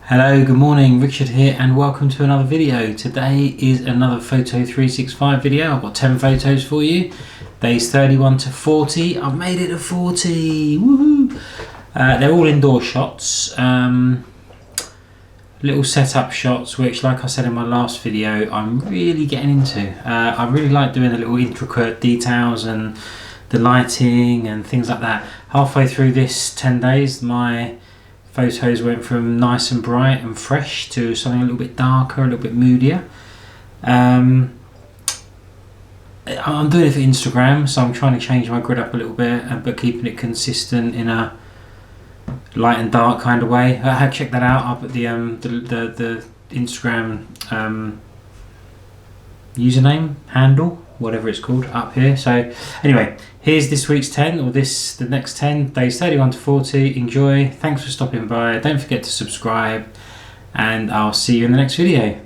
Hello, good morning, Richard here and welcome to another video. Today is another Photo365 video. I've got 10 photos for you. Days 31 to 40. I've made it to 40. Woohoo! They're all indoor shots. Little setup shots which, like I said in my last video, I'm really getting into. I really like doing the little intricate details and the lighting and things like that. Halfway through this 10 days, my photos went from nice and bright and fresh to something a little bit darker, a little bit moodier. I'm doing it for Instagram, so I'm trying to change my grid up a little bit, but keeping it consistent in a light and dark kind of way. I had checked that out up at the Instagram username handle, whatever it's called, up here. So anyway, here's this week's 10, or the next 10 days, 31 to 40. Enjoy. Thanks for stopping by. Don't forget to subscribe, and I'll see you in the next video.